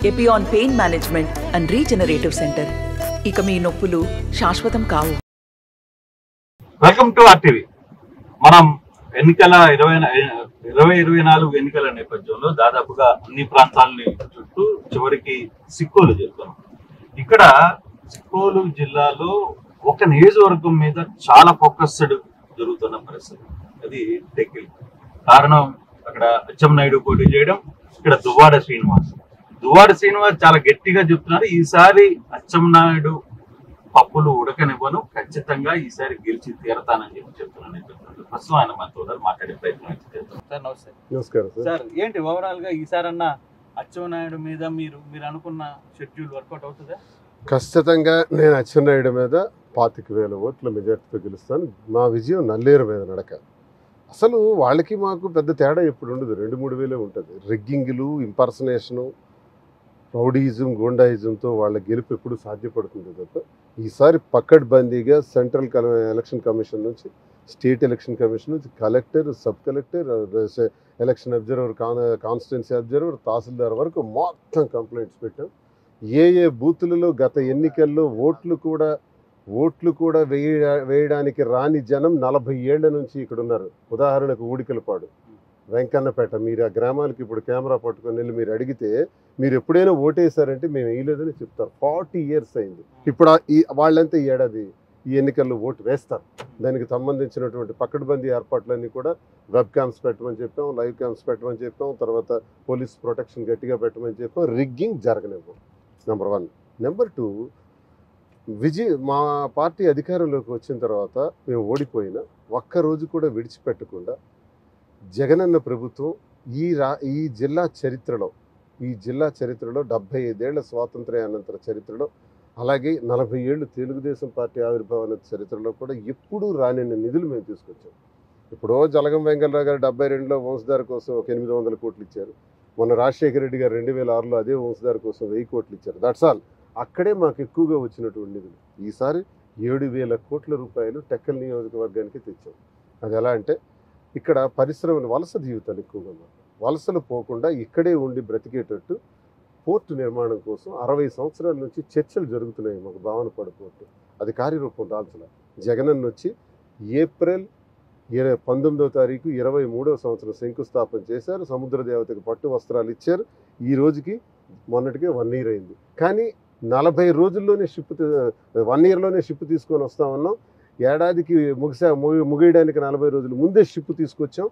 Epione pain management and regenerative centre. ఇక మీ నొప్పులు శాశ్వతం కావు. Welcome to RTV. మనం ఎన్నికల 2024 ఎన్నికల నేపథ్యంలో దాదాపుగా అన్ని ప్రాంతాలని చుట్టూ చివరికి సిక్కోలు చేరుతున్నాం. ఇక్కడ సిక్కోలు జిల్లాలో ఒక నియోజకవర్గం మీద చాలా ఫోకస్డ్ జరుగుతున్న పరిస్థితి, అది టెక్కిల్. కారణం అక్కడ అచ్చెన్నాయుడు పోటీ చేయడం, ఇక్కడ దువ్వాడ శ్రీనివాస్ చాలా గట్టిగా చెప్తున్నారు, ఈసారి అచ్చెన్నాయుడు పప్పులు ఉడకనివ్వను, ఖచ్చితంగా ఈసారి గెలిచి తీరతానని చెప్తున్నాను. ప్రస్తుతం ఆయన మనతో మాట్లాడే ప్రయత్నం చేస్తాం. సార్ నమస్తే. నమస్కారం సార్, ఏంటి ఓవరాల్ గా ఈసారి అన్న అచ్చెన్నాయుడు మీద మీరు అనుకున్న షెడ్యూల్ వర్కౌట్ అవుతుందా? ఖచ్చితంగా నేను అచ్చెన్నాయుడు మీద 25,000 ఓట్ల మెజార్టీతో గెలుస్తాను. మా విజయం నల్లేరు మీద నడక. అసలు వాళ్ళకి మాకు పెద్ద తేడా ఎప్పుడు ఉండదు, 2-3 వేలే ఉంటుంది. రిగ్గింగ్లు, ఇంపర్సనేషను, రౌడీయిజం, గూండాయిజంతో వాళ్ళ గెలుపు ఎప్పుడు సాధ్యపడుతుంది తప్ప ఈసారి పకడ్బందీగా సెంట్రల్ ఎలక్షన్ కమిషన్ నుంచి, స్టేట్ ఎలక్షన్ కమిషన్ నుంచి, collector, sub collector, election observer, constituency observer, తహసీల్దార్ వరకు మొత్తం కంప్లైంట్స్ పెట్టాం. ఏ బూతులలో గత ఎన్నికల్లో ఓట్లు కూడా వేయడానికి రాని జనం 40 ఏళ్ల నుంచి ఇక్కడ ఉన్నారు. ఉదాహరణకు ఊడికలపాడు, వెంకన్నపేట, మీరు ఆ గ్రామాలకు ఇప్పుడు కెమెరా పట్టుకొని వెళ్ళి మీరు అడిగితే మీరు ఎప్పుడైనా ఓటేసారంటే మేము వేయలేదని చెప్తారు. 40 ఇయర్స్ అయింది. ఇప్పుడు వాళ్ళంతా ఈ ఏడాది ఈ ఎన్నికల్లో ఓటు వేస్తారు. దానికి సంబంధించినటువంటి పకడ్బందీ ఏర్పాట్లన్నీ కూడా వెబ్ క్యామ్స్ పెట్టమని చెప్పాం, లైవ్ క్యామ్స్ పెట్టమని చెప్పాం, తర్వాత పోలీస్ ప్రొటెక్షన్ గట్టిగా పెట్టమని చెప్పాం. Rigging జరగనివ్వం, number 1. నెంబర్ 2, మా పార్టీ అధికారంలోకి వచ్చిన తర్వాత మేము ఓడిపోయినా ఒక్కరోజు కూడా విడిచిపెట్టకుండా జగనన్న ప్రభుత్వం ఈ జిల్లా చరిత్రలో 75 ఏళ్ల స్వాతంత్ర్యానంతర చరిత్రలో, అలాగే 40 ఏళ్ళు తెలుగుదేశం పార్టీ ఆవిర్భావాల చరిత్రలో కూడా ఎప్పుడూ రానిన్న నిధులు మేము తీసుకొచ్చాం. ఇప్పుడు జలగం వెంకటరావు గారు 72లో వంశధార కోసం ఒక 800 కోట్లు ఇచ్చారు. మొన్న రాజశేఖర రెడ్డి గారు 2006లో అదే వంశధార కోసం 1000 కోట్లు ఇచ్చారు. That's all. అక్కడే మాకు ఎక్కువగా వచ్చినటువంటి నిధులు. ఈసారి 7,000 కోట్ల రూపాయలు టెక్కల్ నియోజకవర్గానికి తెచ్చాం. అది ఎలా అంటే, ఇక్కడ పరిశ్రమలు, వలస జీవితాలు ఎక్కువగా మాకు. వలసలు పోకుండా ఇక్కడే ఉండి బ్రతికేటట్టు పోర్టు నిర్మాణం కోసం 60 సంవత్సరాల నుంచి చర్చలు జరుగుతున్నాయి మాకు భావనపాడు పోర్టు. అది కార్యరూపం దాల్చల. జగనన్న వచ్చి ఏప్రిల్ 19వ తారీఖు 23వ సంవత్సరం శంకుస్థాపన చేశారు. సముద్ర దేవతకి పట్టు వస్త్రాలు ఇచ్చారు. ఈ రోజుకి మొన్నటికే 1 ఇయర్ అయింది. కానీ 40 రోజుల్లోనే 1 ఇయర్లోనే షిప్ తీసుకొని వస్తామన్నాం. ఏడాదికి ముగియడానికి 40 రోజులు ముందే షిప్ తీసుకొచ్చాం.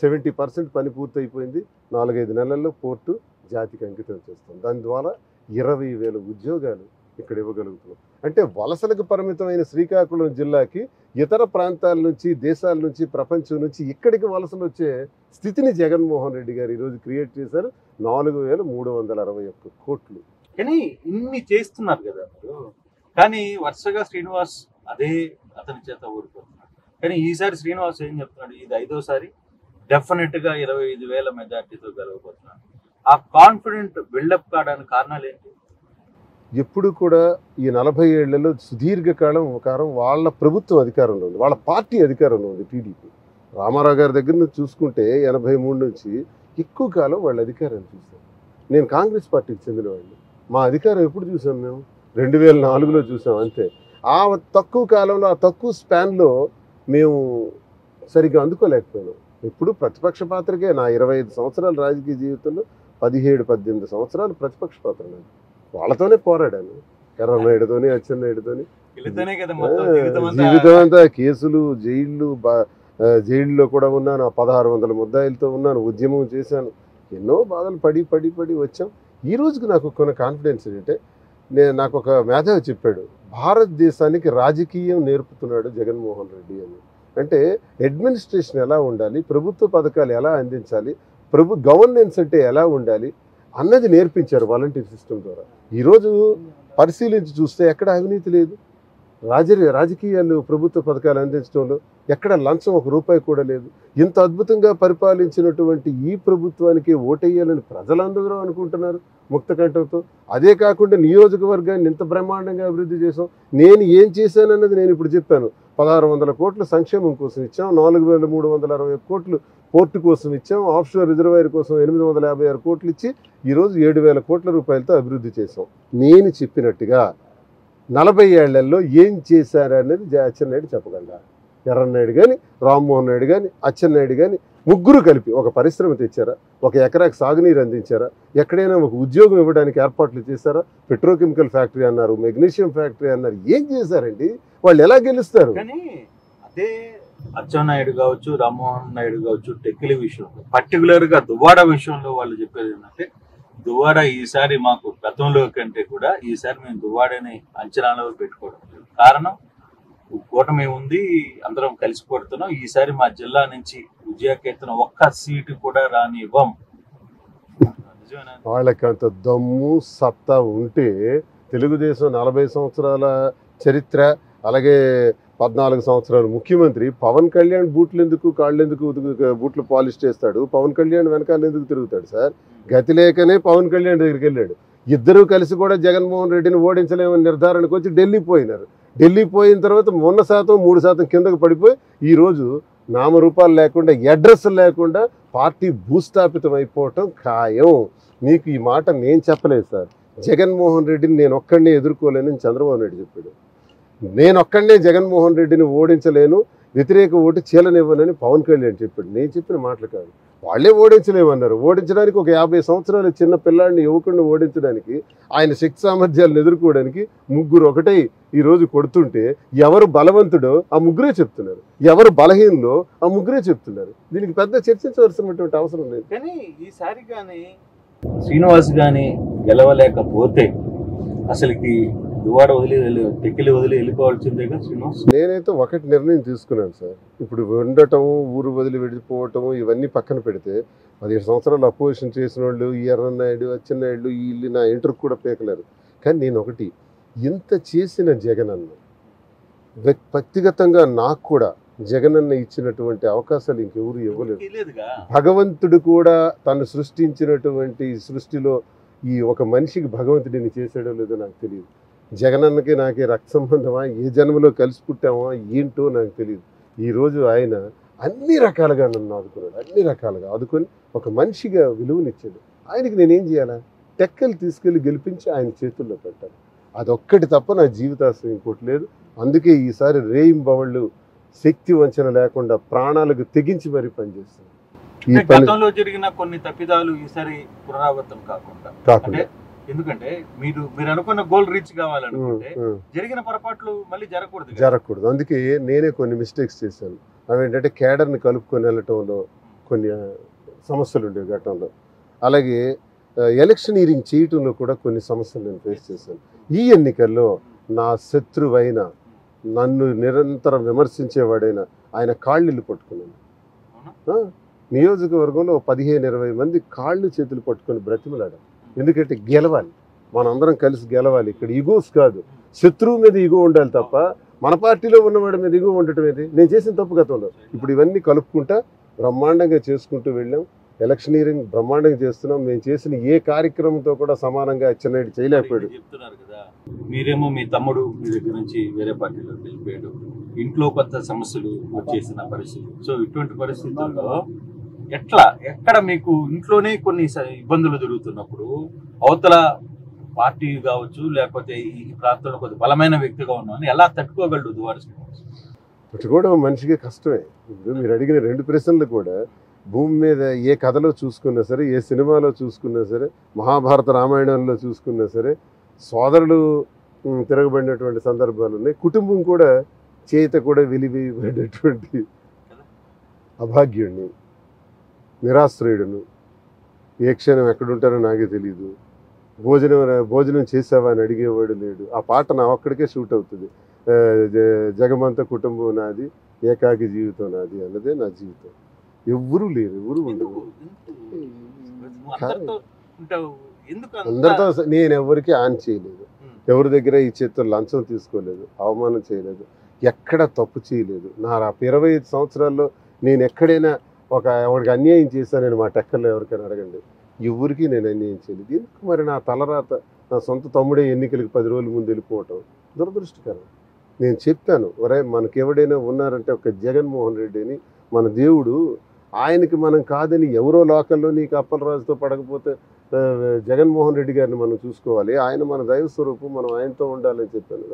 70% పని పూర్తయిపోయింది. 4-5 నెలల్లో పోర్టు జాతికి అంకితం చేస్తాం. దాని ద్వారా 20,000 ఉద్యోగాలు ఇక్కడ ఇవ్వగలుగుతున్నాం. అంటే వలసలకు పరిమితమైన శ్రీకాకుళం జిల్లాకి ఇతర ప్రాంతాల నుంచి, దేశాల నుంచి, ప్రపంచం నుంచి ఇక్కడికి వలసలు వచ్చే స్థితిని జగన్మోహన్ రెడ్డి గారు ఈరోజు క్రియేట్ చేశారు. 4,361 కోట్లు. కానీ ఇన్ని చేస్తున్నారు కదా మీరు, కానీ వరుసగా శ్రీనివాస్ అతని చేత ఓడిపోతున్నాడు. కానీ ఈసారి శ్రీనివాస్ ఏం చెప్తున్నాడు, ఇది 5వసారి డెఫినెట్ గా 25,000 మెజార్టీతో గెలవబోతున్నాడు. ఆ కాన్ఫిడెంట్ బిల్డప్ కావడానికి కారణాలు ఏంటి? ఎప్పుడు కూడా ఈ 40 ఏళ్లలో సుదీర్ఘకాలం వాళ్ళ ప్రభుత్వం అధికారంలో ఉంది, వాళ్ళ పార్టీ అధికారంలో ఉంది, టీడీపీ. రామారావు గారి దగ్గర నుంచి చూసుకుంటే 83 నుంచి ఎక్కువ కాలం వాళ్ళ అధికారాన్ని చూశారు. నేను కాంగ్రెస్ పార్టీకి చెందినవాడిని. మా అధికారం ఎప్పుడు చూసాం మేము? 2004లో చూసాం, అంతే. ఆ తక్కువ కాలంలో, ఆ తక్కువ స్పాన్లో మేము సరిగ్గా అందుకోలేకపోయినాం. ఇప్పుడు ప్రతిపక్ష పాత్రకే నా 25 సంవత్సరాల రాజకీయ జీవితంలో 17-18 సంవత్సరాలు ప్రతిపక్ష పాత్ర. వాళ్ళతోనే పోరాడాను, ఎర్రనాయుడుతోని, అచ్చెన్నాయుడుతోని. జీవితం అంతా కేసులు, జైల్లో కూడా ఉన్నాను. 1600 ముద్దాయిలతో ఉన్నాను, ఉద్యమం చేశాను, ఎన్నో బాధలు పడి వచ్చాం. ఈ రోజుకి నాకు కొన్ని కాన్ఫిడెన్స్ ఏంటంటే, నాకు ఒక మేధావి చెప్పాడు, భారతదేశానికి రాజకీయం నేర్పుతున్నాడు జగన్మోహన్ రెడ్డి అని. అంటే అడ్మినిస్ట్రేషన్ ఎలా ఉండాలి, ప్రభుత్వ పథకాలు ఎలా అందించాలి, గవర్నెన్స్ అంటే ఎలా ఉండాలి అన్నది నేర్పించారు వాలంటీర్ సిస్టమ్ ద్వారా. ఈరోజు పరిశీలించి చూస్తే ఎక్కడ అవినీతి లేదు. రాజకీయాలు, ప్రభుత్వ పథకాలు అందించడంలో ఎక్కడ లంచం 1 రూపాయి కూడా లేదు. ఇంత అద్భుతంగా పరిపాలించినటువంటి ఈ ప్రభుత్వానికి ఓటేయాలని ప్రజలందరూ అనుకుంటున్నారు ముక్తకంఠంతో. అదే కాకుండా నియోజకవర్గాన్ని ఇంత బ్రహ్మాండంగా అభివృద్ధి చేసాం. నేను ఏం చేశానన్నది నేను ఇప్పుడు చెప్పాను. 1600 కోట్లు సంక్షేమం కోసం ఇచ్చాం, 4360 కోట్లు పోర్టు కోసం ఇచ్చాం, ఆఫ్షోర్ రిజర్వాయర్ కోసం 856 కోట్లు ఇచ్చి ఈరోజు 7000 కోట్ల రూపాయలతో అభివృద్ధి చేశాం. నేను చెప్పినట్టుగా 40 ఏళ్లలో ఏం చేశారనేది అచ్చెన్నాయుడు చెప్పగలరా? ఎర్రన్నాయుడు కానీ, రామ్మోహన్ నాయుడు కానీ, అచ్చెన్నాయుడు కానీ ముగ్గురు కలిపి ఒక పరిశ్రమ తెచ్చారా? ఒక ఎకరాకి సాగునీరు అందించారా? ఎక్కడైనా ఒక ఉద్యోగం ఇవ్వడానికి ఏర్పాట్లు చేశారా? పెట్రోకెమికల్ ఫ్యాక్టరీ అన్నారు, మెగ్నీషియం ఫ్యాక్టరీ అన్నారు. ఏం చేశారండి? వాళ్ళు ఎలా గెలుస్తారు? కానీ అదే అచ్చెన్నాయుడు కావచ్చు, రామ్మోహన్ నాయుడు కావచ్చు, టెక్కిలి విషయంలో పర్టికులర్ గా దువ్వాడ విషయంలో వాళ్ళు చెప్పేది ఏంటంటే, దువ్వాడ ఈసారి మాకు గతంలో కంటే కూడా ఈసారి మేము దువ్వాడని అంచనాలో పెట్టుకోవడం లేదు. కారణం కూటమి ఉంది, అందరం కలిసి కొడుతున్నాం. ఈసారి మా జిల్లా నుంచి విజయకేతన ఒక్క సీటు కూడా రానివ్వం. వాళ్ళకి అంత దమ్ము సత్తా ఉంటే తెలుగుదేశం 40 సంవత్సరాల చరిత్ర, అలాగే 14 సంవత్సరాలు ముఖ్యమంత్రి పవన్ కళ్యాణ్ బూట్లు ఎందుకు, కాళ్ళు ఎందుకు బూట్లు పాలిష్ చేస్తాడు? పవన్ కళ్యాణ్ వెనకాల ఎందుకు తిరుగుతాడు సార్? గతి లేకనే పవన్ కళ్యాణ్ దగ్గరికి వెళ్ళాడు. ఇద్దరూ కలిసి కూడా జగన్మోహన్ రెడ్డిని ఓడించలేమని నిర్ధారణకు వచ్చి ఢిల్లీ పోయినారు. ఢిల్లీ పోయిన తర్వాత 1% 3% కిందకు పడిపోయి ఈరోజు నామరూపాలు లేకుండా, అడ్రస్ లేకుండా పార్టీ భూస్థాపితం అయిపోవటం ఖాయం. నీకు ఈ మాట నేను చెప్పలేదు సార్. జగన్మోహన్ రెడ్డిని నేను ఒక్కడినే ఎదుర్కోలేనని చంద్రబాబు నాయుడు చెప్పాడు. నేను ఒక్కడనే జగన్మోహన్ రెడ్డిని ఓడించలేను, వ్యతిరేక ఓటు చీలనివ్వనని పవన్ కళ్యాణ్ చెప్పాడు. నేను చెప్పిన మాటలు కాదు, వాళ్ళే ఓడించలేమన్నారు. ఓడించడానికి ఒక 50 సంవత్సరాల చిన్న పిల్లాడిని, యువకుడిని ఓడించడానికి, ఆయన శక్తి సామర్థ్యాలను ఎదుర్కోవడానికి ముగ్గురు ఒకటై ఈరోజు కొడుతుంటే ఎవరు బలవంతుడో ఆ ముగ్గురే చెప్తున్నారు, ఎవరు బలహీనలో ఆ ముగ్గురే చెప్తున్నారు. దీనికి పెద్ద చర్చించవలసినటువంటి అవసరం లేదు. కానీ ఈసారి కానీ శ్రీనివాస్ గాని గెలవలేకపోతే అసలుకి దువ్వాడ టెక్కిలి వదిలి వెళ్ళిపోవాల్సిందేగా శ్రీనివాస్. నేనైతే ఒకటి నిర్ణయం తీసుకున్నాను సార్. ఇప్పుడు ఉండటం, ఊరు వదిలి వెళ్ళిపోవటం ఇవన్నీ పక్కన పెడితే 17 సంవత్సరాలు అపోజిషన్ చేసిన వాళ్ళు, ఈ ఎర్రన్నాయుడు, అచ్చెన్నాయుడు, వీళ్ళు నా ఇంటర్కి కూడా పేకలేరు. కానీ నేను ఒకటి, ఇంత చేసిన జగనన్న వ్యక్తిగతంగా నాకు కూడా జగనన్న ఇచ్చినటువంటి అవకాశాలు ఇంకెవరు ఇవ్వలేదు. భగవంతుడు కూడా తను సృష్టించినటువంటి సృష్టిలో ఈ ఒక మనిషికి భగవంతుడిని చేసాడో లేదో నాకు తెలియదు. జగనన్నకి నాకే రక్త సంబంధమా, ఏ జన్మలో కలిసి పుట్టామా ఏంటో నాకు తెలియదు. ఈరోజు ఆయన అన్ని రకాలుగా నన్ను ఆదుకున్నాడు, అన్ని రకాలుగా ఆదుకొని ఒక మనిషిగా విలువనిచ్చాడు. ఆయనకి నేనేం చేయాలా? టెక్కలు తీసుకెళ్ళి గెలిపించి ఆయన చేతుల్లో పెట్టాలి. అదొక్కటి తప్ప నా జీవితాశయం ఇంకోటి లేదు. అందుకే ఈసారి రేయింబవళ్ళు శక్తి వంచన లేకుండా ప్రాణాలకు తెగించి మరీ పనిచేస్తాను. గతంలో జరిగిన కొన్ని తప్పిదాలు ఈసారి పునరావృతం కాకుండా, ఎందుకంటే మీరు అనుకున్న గోల్ రీచ్ కావాలనుకుంటే జరిగిన పొరపాట్లు మళ్ళీ జరగకూడదు. అందుకే నేనే కొన్ని మిస్టేక్స్ చేశాను. అవేంటంటే కేడర్ని కలుపుకొని వెళ్ళటంలో కొన్ని సమస్యలు ఉండేవి గతంలో. అలాగే ఎలక్షనీరింగ్ చేయటంలో కూడా కొన్ని సమస్యలు నేను ఫేస్ చేశాను. ఈ ఎన్నికల్లో నా శత్రువైన, నన్ను నిరంతరం విమర్శించేవాడైనా ఆయన కాళ్ళు పట్టుకున్నాను. నియోజకవర్గంలో 15-20 మంది కాళ్ళు చేతులు పట్టుకొని బ్రతిమలాడారు. ఎందుకంటే గెలవాలి, మనందరం కలిసి గెలవాలి. ఇక్కడ ఈగోస్ కాదు, శత్రువు మీద ఈగో ఉండాలి తప్ప మన పార్టీలో ఉన్నవాడి మీద ఈగో ఉండటం ఏది? నేను చేసిన తప్పు గతంలో. ఇప్పుడు ఇవన్నీ కలుపుకుంటా బ్రహ్మాండంగా చేసుకుంటూ వెళ్ళాం. ఎలక్షనీరింగ్ బ్రహ్మాండంగా చేస్తున్నాం. మేము చేసిన ఏ కార్యక్రమంతో కూడా సమానంగా అచ్చెన్నాయుడు చేయలేకపోయాడు. చెప్తున్నారు కదా, మీరేమో మీ తమ్ముడు మీ దగ్గర నుంచి వేరే పార్టీలో వెళ్ళిపోయాడు, ఇంట్లో కొత్త సమస్యలు వచ్చేసిన పరిస్థితి. సో ఇటువంటి పరిస్థితుల్లో ఎక్కడ మీకు ఇంట్లోనే కొన్ని ఇబ్బందులు జరుగుతున్నప్పుడు అవతల పార్టీ కావచ్చు, లేకపోతే ఈ ప్రాంతంలో కొద్ది బలమైన వ్యక్తిగా ఉన్నామని ఎలా తట్టుకోగలడు దువ్వాడ శ్రీనివాస్? తట్టుకోవడం మనిషికి కష్టమే. ఇప్పుడు మీరు అడిగిన 2 ప్రశ్నలు కూడా భూమి మీద ఏ కథలో చూసుకున్నా సరే, ఏ సినిమాలో చూసుకున్నా సరే, మహాభారత రామాయణంలో చూసుకున్నా సరే, సోదరులు తిరగబడినటువంటి సందర్భాలు ఉన్నాయి. కుటుంబం కూడా చేత కూడా వెలివేయబడినటువంటి అభాగ్యుడిని, నిరాశ్రయుడును, ఏ క్షణం ఎక్కడుంటారో నాకే తెలియదు. భోజనం చేసావా అని అడిగేవాడు లేడు. ఆ పాట నా ఒక్కడికే షూట్ అవుతుంది. జగమంత కుటుంబం నాది, ఏకాకి జీవితం నాది అన్నదే నా జీవితం. ఎవ్వరూ లేరు, ఎవరు ఉండరు. అందరితో నేను ఎవరికి ఆన్ చేయలేదు, ఎవరి దగ్గర ఈ చేతులు లంచం తీసుకోలేదు, అవమానం చేయలేదు, ఎక్కడ తప్పు చేయలేదు. నా 25 సంవత్సరాల్లో నేను ఎక్కడైనా ఎవరికి అన్యాయం చేశానని మా టెక్కల్లో ఎవరికైనా అడగండి. ఎవరికి నేను అన్యాయం చేయలేదు. ఎందుకు మరి నా తలరాత? నా సొంత తమ్ముడే ఎన్నికలకు 10 రోజుల ముందు వెళ్ళిపోవటం దురదృష్టకరం. నేను చెప్పాను, ఒరే మనకి ఎవడైనా ఉన్నారంటే ఒక జగన్మోహన్ రెడ్డి అని, మన దేవుడు. ఆయనకి మనం కాదని ఎవరో లోకల్లో నీకు అప్పలరాజుతో పడకపోతే జగన్మోహన్ రెడ్డి గారిని మనం చూసుకోవాలి, ఆయన మన దైవ స్వరూపం, మనం ఆయనతో ఉండాలని చెప్పాను.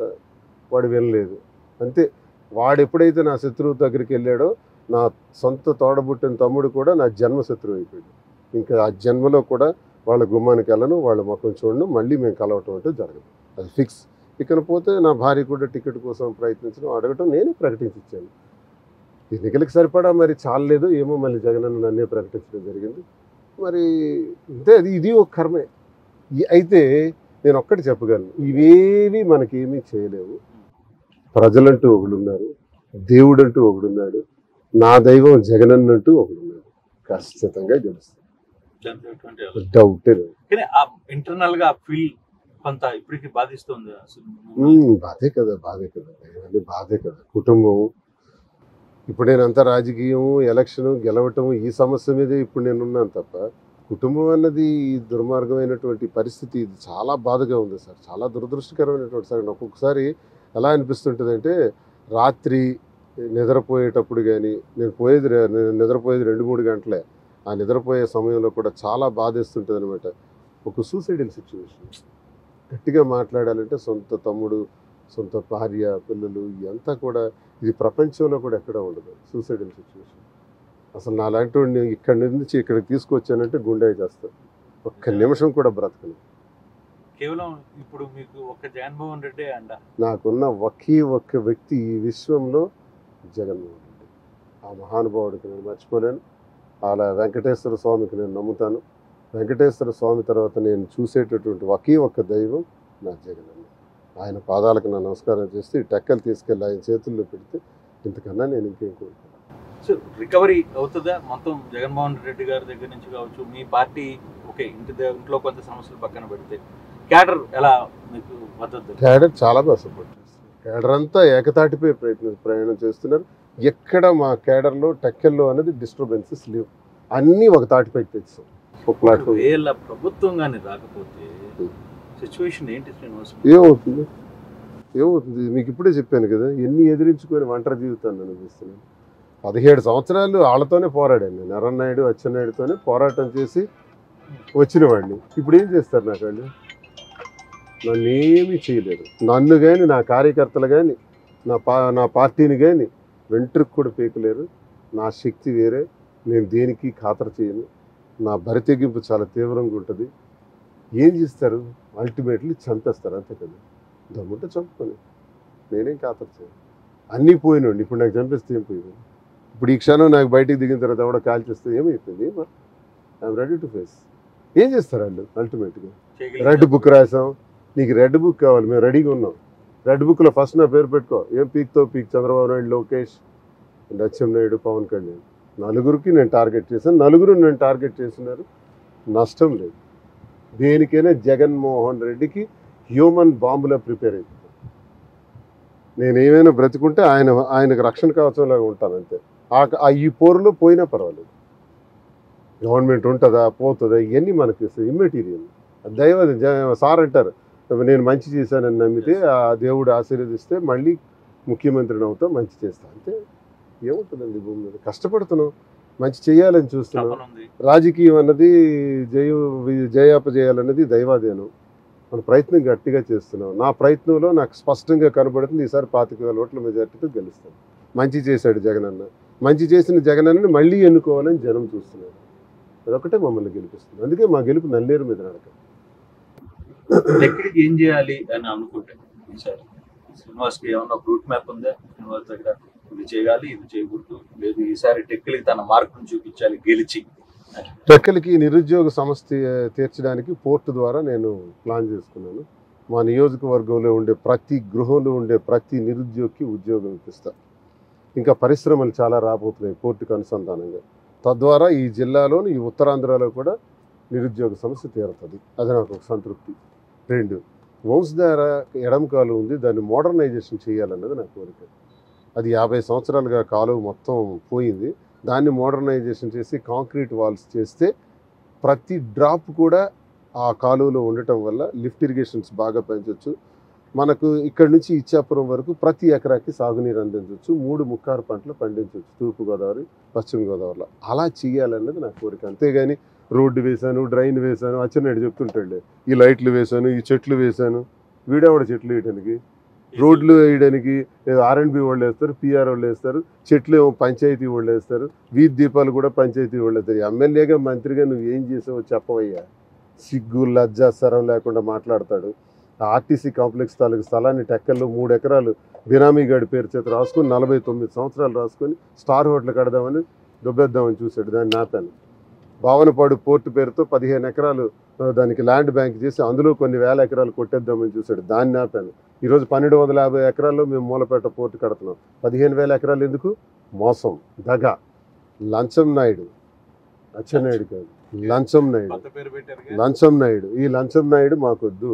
వాడు వినలేదు. అంతే. వాడు ఎప్పుడైతే నా శత్రువు దగ్గరికి వెళ్ళాడో, నా సొంత తోడబుట్టిన తమ్ముడు కూడా నా జన్మ శత్రువు అయిపోయాడు. ఇంకా ఆ జన్మలో కూడా వాళ్ళ గుమ్మానికి వెళ్ళను, వాళ్ళ ముఖం చూడను, మళ్ళీ మేము కలవటం అంటే జరగదు, అది ఫిక్స్. ఇకపోతే నా భార్య కూడా టికెట్ కోసం ప్రయత్నించడం, అడగటం నేనే ప్రకటించాను. ఎన్నికలకు సరిపడా మరి చాలలేదు ఏమో, మళ్ళీ జగనన్న నన్నే ప్రకటించడం జరిగింది. మరి అంతే, ఇది ఒక కర్మే. అయితే నేను ఒక్కటి చెప్పగలను, ఇవేవి మనకేమీ చేయలేవు. ప్రజలంటూ ఒకడున్నారు, దేవుడంటూ ఒకడున్నాడు, నా దైవం జగనన్నంటూ ఒకడున్నాడు. ఖచ్చితంగా గెలుస్తుంది, డౌటే లేదు. ఇంటర్నల్ గా ఫీల్ కొంత ఇప్పటికి బాధిస్తుంది. బాధే కదా ఇవన్నీ బాధే కదా. కుటుంబం, ఇప్పుడు నేనంతా రాజకీయము, ఎలక్షన్ గెలవటము, ఈ సమస్య మీదే ఇప్పుడు నేనున్నాను తప్ప, కుటుంబం అన్నది ఈ దుర్మార్గమైనటువంటి పరిస్థితి, ఇది చాలా బాధగా ఉంది సార్, చాలా దురదృష్టకరమైనటువంటి సార్. ఒక్కొక్కసారి ఎలా అనిపిస్తుంటుంది అంటే, రాత్రి నిద్రపోయేటప్పుడు కానీ, నేను నిద్రపోయేది 2-3 గంటలే, ఆ నిద్రపోయే సమయంలో కూడా చాలా బాధేస్తుంటుంది అనమాట. ఒక సూసైడల్ సిచ్యువేషన్. గట్టిగా మాట్లాడాలంటే సొంత తమ్ముడు, సొంత భార్య, పిల్లలు, ఇదంతా కూడా ఇది ప్రపంచంలో కూడా ఎక్కడ ఉండదు సూసైడల్ సిచ్యువేషన్. అసలు నా లాంటి వాడిని ఇక్కడి నుంచి ఇక్కడికి తీసుకొచ్చానంటే గుండె చేస్తాను, ఒక్క నిమిషం కూడా బ్రతకను. కేవలం ఇప్పుడు మీకు ఒక్క జగన్మోహన్ రెడ్డి అండ, నాకున్న ఒక్క వ్యక్తి ఈ విశ్వంలో జగన్మోహన్ రెడ్డి. ఆ మహానుభావుడికి నేను మర్చిపోలేను. అలా వెంకటేశ్వర స్వామికి నేను నమ్ముతాను. వెంకటేశ్వర స్వామి తర్వాత నేను చూసేటటువంటి ఒక్క దైవం నా జగనన్న. ఆయన పాదాలకు నా నమస్కారం చేస్తే ఈ టెక్కలు తీసుకెళ్ళి ఆయన చేతుల్లో పెడితే ఇంతకన్నా నేను ఇంకేం కోరుకుంటాను. సో రికవరీ అవుతుందా మొత్తం జగన్మోహన్ రెడ్డి గారి దగ్గర నుంచి కావచ్చు, మీ పార్టీ ఓకే ఇంట్లో కొంత సమస్యలు పక్కన పెడితే క్యాడర్ ఎలా మీకు మద్దతు? క్యాడర్ చాలా బాగా సపోర్ట్ చేస్తున్నారు. క్యాడర్ అంతా ఏకతాటిపై ప్రయాణం చేస్తున్నారు. ఎక్కడ మా క్యాడర్లో టెక్కల్లో అనేది డిస్టర్బెన్సెస్ లేవు, అన్నీ ఒక తాటిపైకి తెచ్చాం. ఒక ప్లాట్ఫామ్. ప్రభుత్వం కానీ రాకపోతే సిచ్యువేషన్ ఏంటి శ్రీనివాస్? ఏమవుతుంది మీకు ఇప్పుడే చెప్పాను కదా, ఎన్ని ఎదిరించుకొని ఒంటరి జీవితాన్ని అనిపిస్తున్నాను. 17 సంవత్సరాలు వాళ్ళతోనే పోరాడాను నేను, ఎర్రన్నాయుడు అచ్చెన్నాయుడుతోనే పోరాటం చేసి వచ్చిన వాడిని. ఇప్పుడు ఏం చేస్తారు నాకు వాళ్ళు? నన్ను ఏమీ చేయలేరు. నన్ను కానీ, నా కార్యకర్తలు కానీ, నా పార్టీని కానీ వెంట్రుకు కూడా పీకలేరు. నా శక్తి వేరే, నేను దేనికి ఖాతరు చేయను. నా బరితెగింపు చాలా తీవ్రంగా ఉంటుంది. ఏం చేస్తారు? అల్టిమేట్లీ చంపేస్తారు, అంతే కదా. దమ్ముంటే చంపుకొని నేనేం ఖాతరు చేయను. అన్నీ పోయినండి. ఇప్పుడు నాకు చంపేస్తే ఏం పోయింది? ఇప్పుడు ఈ క్షణం నాకు బయటికి దిగిన తర్వాత ఎవడో కాల్ చేస్తే ఏమైపోయింది? I'm ready to face. ఏం చేస్తారు వాళ్ళు? అల్టిమేట్గా రెడ్ బుక్ రాసాం, నీకు రెడ్ బుక్ కావాలి, మేము రెడీగా ఉన్నాం. రెడ్ బుక్లో ఫస్ట్ నా పేరు పెట్టుకో. ఏం పీక్తో పీక్, చంద్రబాబు నాయుడు, లోకేష్, అచ్చెన్నాయుడు, పవన్ కళ్యాణ్, నలుగురికి నేను టార్గెట్ చేశాను. నలుగురు నేను టార్గెట్ చేసినారు, నష్టం లేదు. దేనికైనా జగన్మోహన్ రెడ్డికి హ్యూమన్ బాంబులా ప్రిపేర్ అయిపోతాను. నేను ఏమైనా బ్రతికుంటే ఆయనకు రక్షణ కవచంలాగా ఉంటాను, అంతే. ఈ పోరులో పోయినా పర్వాలేదు. గవర్నమెంట్ ఉంటుందా పోతుందా ఇవన్నీ మనకి ఇమ్మెటీరియల్. దైవది సార్ అంటారు, నేను మంచి చేశానని నమ్మితే ఆ దేవుడు ఆశీర్వదిస్తే మళ్ళీ ముఖ్యమంత్రిని అవుతా, మంచి చేస్తా, అంతే. ఏముంటుందండి భూమి మీద? కష్టపడుతున్నాం, మంచి చేయాలని చూస్తున్నాం. రాజకీయం అన్నది జయాపజయాలన్నది దైవాదేనం. మన ప్రయత్నం గట్టిగా చేస్తున్నాం. నా ప్రయత్నంలో నాకు స్పష్టంగా కనబడుతుంది, ఈసారి 25,000 ఓట్ల మెజార్టీతో గెలుస్తాను. మంచి చేశాడు జగనన్న, మంచి చేసిన జగనన్నని మళ్ళీ ఎన్నుకోవాలని జనం చూస్తున్నారు. అదొకటే మమ్మల్ని గెలిపిస్తుంది. అందుకే మా గెలుపు నల్లేరు మీద నడక. ఎక్కడికి ఏం చేయాలి అని అనుకుంటే సార్ శ్రీనివాస్కి ఏమన్నా రూట్ మ్యాప్ ఉందా? శ్రీనివాస్ దగ్గర ఇది చేయాలి, ఇది చేయకూడదు, లేదు ఈసారి టెక్కలికి తన మార్కును చూపించాలి గెలిచి. టెక్కలికి నిరుద్యోగ సమస్య తీర్చడానికి పోర్టు ద్వారా నేను ప్లాన్ చేసుకున్నాను. మా నియోజకవర్గంలో ఉండే ప్రతి గృహంలో ఉండే ప్రతి నిరుద్యోగికి ఉద్యోగం ఇప్పిస్తా. ఇంకా పరిశ్రమలు చాలా రాబోతున్నాయి పోర్టుకు అనుసంధానంగా. తద్వారా ఈ జిల్లాలోని, ఈ ఉత్తరాంధ్రలో కూడా నిరుద్యోగ సమస్య తీరుతుంది. అది నాకు ఒక సంతృప్తి. 2, వంశధార ఎడమ కాలువ ఉంది, దాన్ని మోడర్నైజేషన్ చేయాలన్నది నా కోరిక. అది 50 సంవత్సరాలుగా కాలువ మొత్తం పోయింది. దాన్ని మోడర్నైజేషన్ చేసి కాంక్రీట్ వాల్స్ చేస్తే ప్రతి డ్రాప్ కూడా ఆ కాలువలో ఉండటం వల్ల లిఫ్ట్ ఇరిగేషన్స్ బాగా పెంచవచ్చు. మనకు ఇక్కడి నుంచి ఇచ్చాపురం వరకు ప్రతి ఎకరాకి సాగునీరు అందించవచ్చు, 3 ముక్కారు పంటలు పండించవచ్చు తూర్పుగోదావరి పశ్చిమ గోదావరిలో. అలా చేయాలన్నది నా కోరిక. అంతేగాని రోడ్డు వేశాను, డ్రైన్ వేశాను, అచ్చెన్నాయుడు చెప్తుంటాడు ఈ లైట్లు వేశాను, ఈ చెట్లు వేశాను. వీడేవాడు చెట్లు వేయడానికి, రోడ్లు వేయడానికి R&B వాళ్ళు వేస్తారు, PR వాళ్ళు వేస్తారు, చెట్లు ఏమో పంచాయతీ వాళ్ళు వేస్తారు, వీధి దీపాలు కూడా పంచాయతీ వాళ్ళు వేస్తారు. ఎమ్మెల్యేగా మంత్రిగా నువ్వు ఏం చేసావో చెప్పవయ్యా. సిగ్గు లజ్జ సరం లేకుండా మాట్లాడతాడు. ఆర్టీసీ కాంప్లెక్స్ తాలూకు స్థలాన్ని టెక్కల్లో 3 ఎకరాలు బినామీ గాడి పేరు చేత రాసుకొని 49 సంవత్సరాలు రాసుకొని స్టార్ హోటల్ కడదామని దొబ్బేద్దామని చూశాడు. దాన్ని నాపాను. భావనపాడు పోర్టు పేరుతో 15 ఎకరాలు దానికి ల్యాండ్ బ్యాంక్ చేసి అందులో కొన్ని వేల ఎకరాలు కొట్టేద్దామని చూశాడు. దాన్ని ఆపాను. ఈరోజు 1250 ఎకరాల్లో మేము మూలపేట పోర్టు కడుతున్నాం. 15,000 ఎకరాలు ఎందుకు? మోసం, దగ, లంచం నాయుడు. అచ్చెన్నాయుడు కాదు, లంచం నాయుడు. లంచం నాయుడు. ఈ లంచం నాయుడు మాకొద్దు.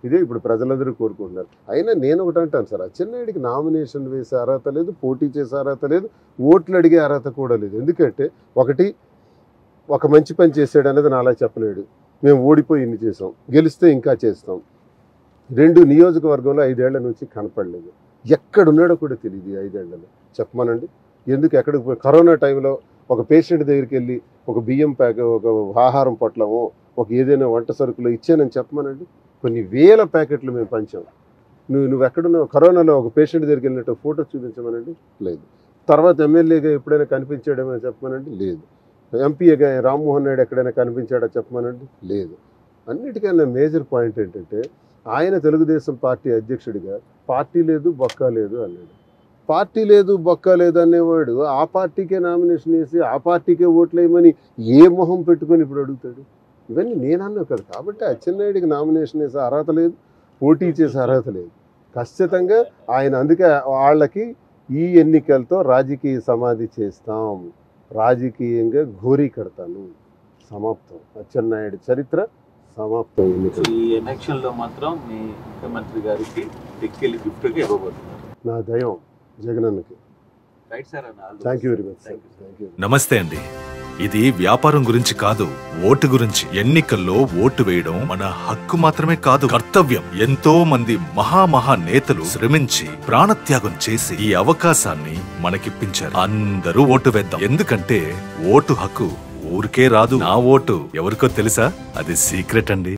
ఇదే ఇప్పుడు ప్రజలందరూ కోరుకుంటున్నారు. అయినా నేను ఒకటి అంటాను సార్, అచ్చెన్నాయుడికి నామినేషన్ వేసే అర్హత లేదు, పోటీ చేసే అర్హత లేదు, ఓట్లు అడిగే అర్హత కూడా లేదు. ఎందుకంటే ఒకటి, ఒక మంచి పని చేసాడు అనేది నాలా చెప్పలేడు. మేము ఓడిపోయి ఇన్ని చేసాం, గెలిస్తే ఇంకా చేస్తాం. 2 నియోజకవర్గంలో 5 ఏళ్ల నుంచి కనపడలేదు. ఎక్కడున్నాడో కూడా తెలియదు 5 ఏళ్లలో. చెప్పమనండి. ఎందుకు ఎక్కడికి పోయి కరోనా టైంలో ఒక పేషెంట్ దగ్గరికి వెళ్ళి ఒక బియ్యం ప్యాక్, ఒక ఆహారం పొట్లమో, ఒక ఏదైనా వంట సరుకులు ఇచ్చానని చెప్పమనండి. కొన్ని వేల ప్యాకెట్లు మేము పంచాం. నువ్వు ఎక్కడున్నావు? కరోనాలో ఒక పేషెంట్ దగ్గరికి వెళ్ళినట్టు ఫోటో చూపించమనండి, లేదు. తర్వాత ఎమ్మెల్యేగా ఎప్పుడైనా కనిపించాడేమో చెప్పమనండి, లేదు. ఎంపీగా రామ్మోహన్ నాయుడు ఎక్కడైనా కనిపించాడా చెప్పమనండి, లేదు. అన్నిటికన్నా మేజర్ పాయింట్ ఏంటంటే ఆయన తెలుగుదేశం పార్టీ అధ్యక్షుడిగా పార్టీ లేదు, బొక్క లేదు అన్నాడు. పార్టీ లేదు, బొక్క లేదు అనేవాడు ఆ పార్టీకే నామినేషన్ వేసి ఆ పార్టీకే ఓట్లు వేయమని ఏ మొహం పెట్టుకొని ఇప్పుడు అడుగుతాడు? ఇవన్నీ నేనన్నావు కదా. కాబట్టి అచ్చెన్నాయుడికి నామినేషన్ వేసే అర్హత లేదు, పోటీ చేసే అర్హత లేదు. ఖచ్చితంగా ఆయన అందుకే వాళ్ళకి ఈ ఎన్నికలతో రాజకీయ సమాధి చేస్తాం, రాజకీయంగా ఘోరీ కడతాను, సమాప్తం. అచ్చెన్నాయుడు చరిత్ర సమాప్తం. ఈ ఎలక్షన్ లో మాత్రం మీ ముఖ్యమంత్రి గారికి టిక్కెల్ గిఫ్ట్ గా ఇవ్వబోతున్నారు. నా దయం జగనన్నకి. Thank you very much sir. నమస్తే అండి. ఇది వ్యాపారం గురించి కాదు, ఓటు గురించి. ఎన్నికల్లో ఓటు వేయడం మన హక్కు మాత్రమే కాదు, కర్తవ్యం. ఎంతో మంది మహా నేతలు శ్రమించి ప్రాణత్యాగం చేసి ఈ అవకాశాన్ని మనకిప్పించారు. అందరూ ఓటు వేద్దాం. ఎందుకంటే ఓటు హక్కు ఊరికే రాదు. నా ఓటు ఎవరికో తెలుసా? అది సీక్రెట్ అండి.